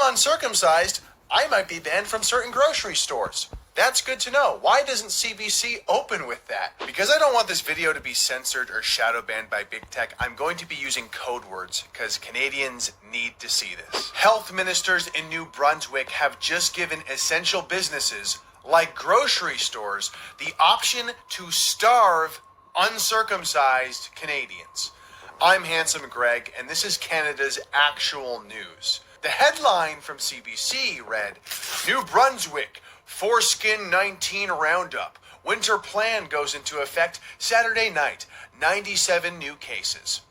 I'm uncircumcised, I might be banned from certain grocery stores. That's good to know. Why doesn't CBC open with that? Because I don't want this video to be censored or shadow banned by big tech, I'm going to be using code words because Canadians need to see this. Health ministers in New Brunswick have just given essential businesses, like grocery stores, the option to starve uncircumcised Canadians. I'm Handsome Greg, and this is Canada's actual news. The headline from CBC read, New Brunswick, Foreskin-19 roundup. Winter plan goes into effect Saturday night. 97 new cases.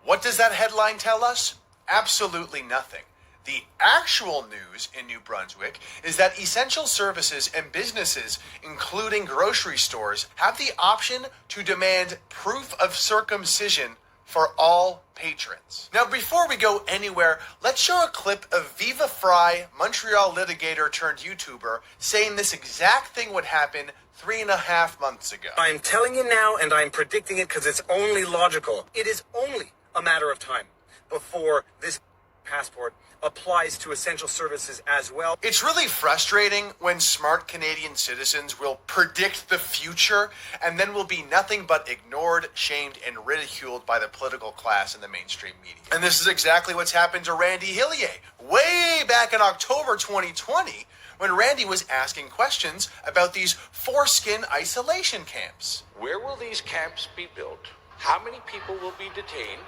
What does that headline tell us? Absolutely nothing. The actual news in New Brunswick is that essential services and businesses, including grocery stores, have the option to demand proof of circumcision for all patrons. Now, before we go anywhere, let's show a clip of Viva Fry, Montreal litigator turned YouTuber, saying this exact thing would happen 3.5 months ago. I'm telling you now, and I'm predicting it because it's only logical. It is only a matter of time before this passport applies to essential services as well. It's really frustrating when smart Canadian citizens will predict the future and then will be nothing but ignored, shamed, and ridiculed by the political class and the mainstream media. And this is exactly what's happened to Randy Hillier way back in October 2020 when Randy was asking questions about these foreskin isolation camps. Where will these camps be built? How many people will be detained?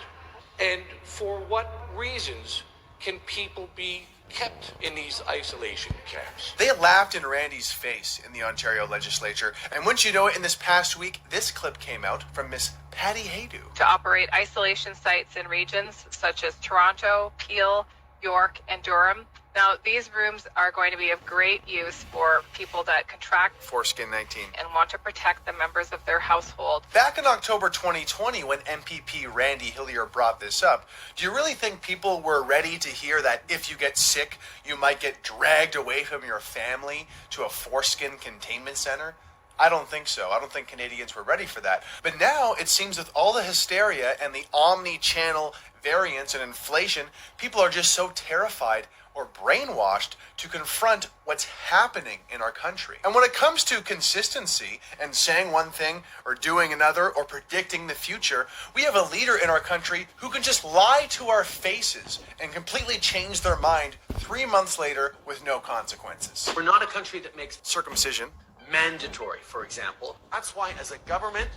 And for what reasons can people be kept in these isolation camps? They laughed in Randy's face in the Ontario legislature, and wouldn't you know it, in this past week, this clip came out from Miss Patty Haydu. To operate isolation sites in regions such as Toronto, Peel, York, and Durham. Now, these rooms are going to be of great use for people that contract Foreskin-19 and want to protect the members of their household. Back in October 2020, when MPP Randy Hillier brought this up, do you really think people were ready to hear that if you get sick, you might get dragged away from your family to a foreskin containment center? I don't think so. I don't think Canadians were ready for that. But now, it seems with all the hysteria and the omni-channel variants and inflation, people are just so terrified or brainwashed to confront what's happening in our country. And when it comes to consistency and saying one thing or doing another or predicting the future, we have a leader in our country who can just lie to our faces and completely change their mind 3 months later with no consequences. We're not a country that makes Circumcision mandatory, for example. That's why, as a government,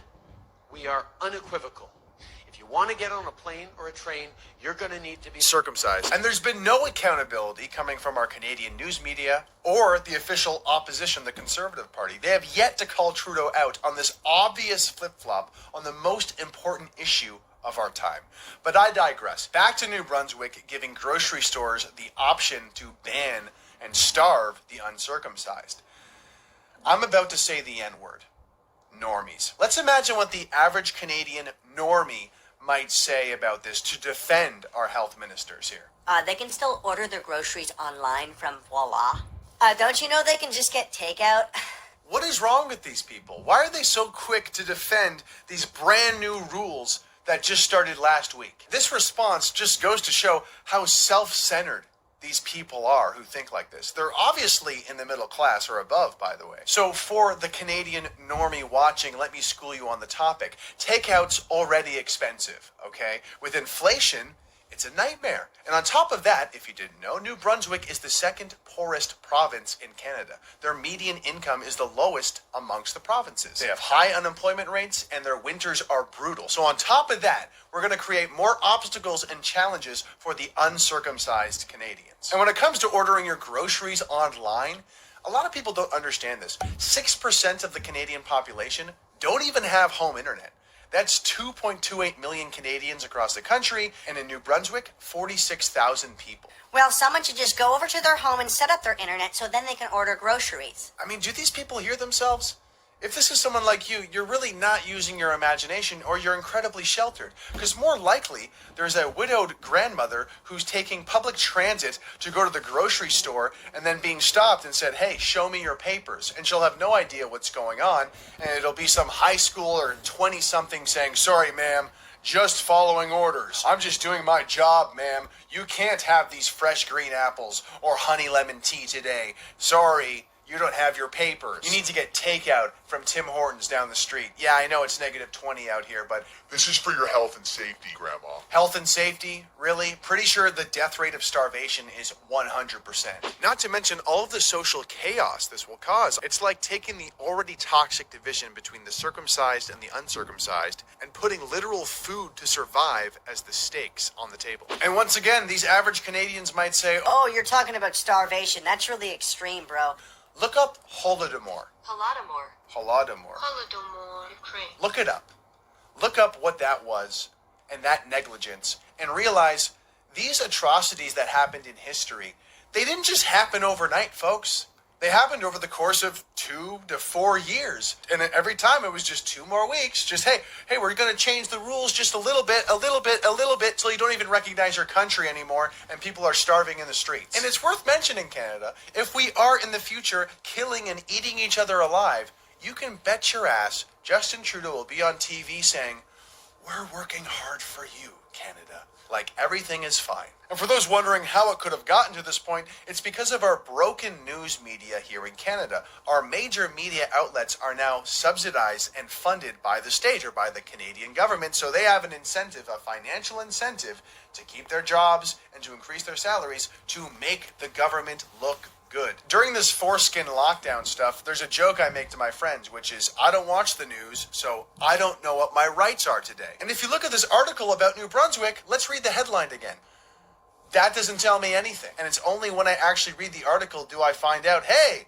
we are unequivocal. If you want to get on a plane or a train, you're going to need to be circumcised. And there's been no accountability coming from our Canadian news media or the official opposition, the Conservative Party. They have yet to call Trudeau out on this obvious flip-flop on the most important issue of our time. But I digress. Back to New Brunswick giving grocery stores the option to ban and starve the uncircumcised. I'm about to say the N-word. Normies. Let's imagine what the average Canadian normie might say about this to defend our health ministers here. They can still order their groceries online from Voila. Don't you know they can just get takeout? What is wrong with these people? Why are they so quick to defend these brand new rules that just started last week? This response just goes to show how self-centered these people are who think like this. They're obviously in the middle class or above, by the way. So for the Canadian normie watching, let me school you on the topic. Takeout's already expensive, okay? With inflation, it's a nightmare. And on top of that, if you didn't know, New Brunswick is the second poorest province in Canada. Their median income is the lowest amongst the provinces. They have high unemployment rates and their winters are brutal. So on top of that, we're going to create more obstacles and challenges for the uncircumcised Canadians. And when it comes to ordering your groceries online, a lot of people don't understand this. 6% of the Canadian population don't even have home internet. That's 2.28 million Canadians across the country, and in New Brunswick, 46,000 people. Well, someone should just go over to their home and set up their internet so then they can order groceries. I mean, do these people hear themselves? If this is someone like you, you're really not using your imagination or you're incredibly sheltered. Because more likely, there's a widowed grandmother who's taking public transit to go to the grocery store and then being stopped and said, hey, show me your papers. And she'll have no idea what's going on. And it'll be some high school or 20-something saying, sorry, ma'am, Just following orders. I'm just doing my job, ma'am. You can't have these fresh green apples or honey lemon tea today. Sorry, you don't have your papers. You need to get takeout from Tim Hortons down the street. Yeah, I know it's -20 out here, but This is for your health and safety, Grandma. health and safety? Really? Pretty sure the death rate of starvation is 100%. Not to mention all of the social chaos this will cause. It's like taking the already toxic division between the circumcised and the uncircumcised and putting literal food to survive as the stakes on the table. And once again, these average Canadians might say, Oh, you're talking about starvation. That's really extreme, bro. look up Holodomor. Holodomor. Holodomor. Holodomor, Ukraine. Look it up. Look up what that was and that negligence and realize these atrocities that happened in history, they didn't just happen overnight, folks. They happened over the course of 2 to 4 years. And every time it was just 2 more weeks. Just, hey, we're going to change the rules just a little bit, till you don't even recognize your country anymore and people are starving in the streets. And it's worth mentioning, Canada, if we are in the future killing and eating each other alive, you can bet your ass Justin Trudeau will be on TV saying, we're working hard for you, Canada. Like everything is fine. And for those wondering how it could have gotten to this point, it's because of our broken news media here in Canada. Our major media outlets are now subsidized and funded by the state or by the Canadian government, so they have an incentive, a financial incentive, to keep their jobs and to increase their salaries to make the government look good. During this foreskin lockdown stuff, there's a joke I make to my friends, which is, I don't watch the news, so I don't know what my rights are today. And if you look at this article about New Brunswick, let's read the headline again. That doesn't tell me anything. And it's only when I actually read the article do I find out, hey,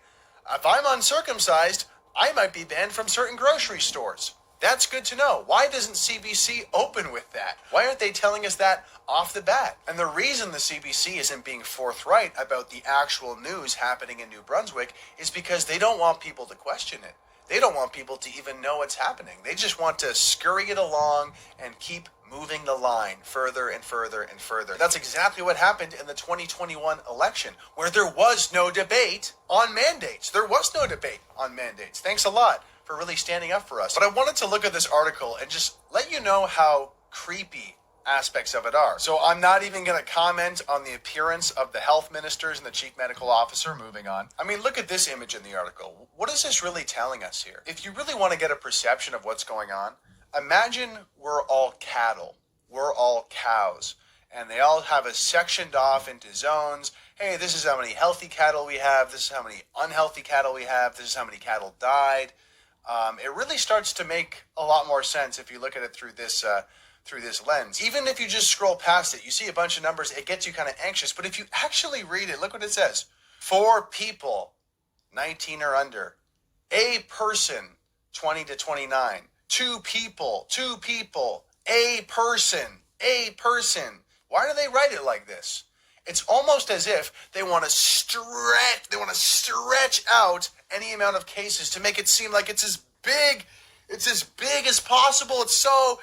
if I'm uncircumcised, I might be banned from certain grocery stores. That's good to know. Why doesn't CBC open with that? Why aren't they telling us that off the bat? And the reason the CBC isn't being forthright about the actual news happening in New Brunswick is because they don't want people to question it. They don't want people to even know what's happening. They just want to scurry it along and keep moving the line further and further and further. That's exactly what happened in the 2021 election, where there was no debate on mandates. There was no debate on mandates. Thanks a lot for really standing up for us. But I wanted to look at this article and just let you know how creepy aspects of it are. So I'm not even going to comment on the appearance of the health ministers and the chief medical officer. Moving on. I mean, look at this image in the article. What is this really telling us here? If you really want to get a perception of what's going on, imagine we're all cattle. We're all cows. And they all have us sectioned off into zones. Hey, this is how many healthy cattle we have. This is how many unhealthy cattle we have. This is how many cattle died. It really starts to make a lot more sense if you look at it through this lens. Even if you just scroll past it, you see a bunch of numbers, it gets you kind of anxious. But if you actually read it, look what it says. 4 people, 19 or under. A person, 20 to 29. 2 people, a person. Why do they write it like this? It's almost as if they want to stretch out any amount of cases to make it seem like it's as big as possible. It's so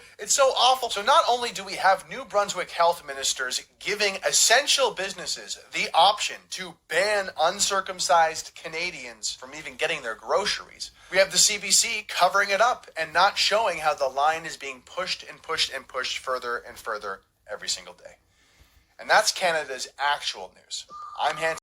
awful. So not only do we have New Brunswick health ministers giving essential businesses the option to ban uncircumcised Canadians from even getting their groceries, we have the CBC covering it up and not showing how the line is being pushed and pushed and pushed further and further every single day. And that's Canada's actual news. I'm Hans.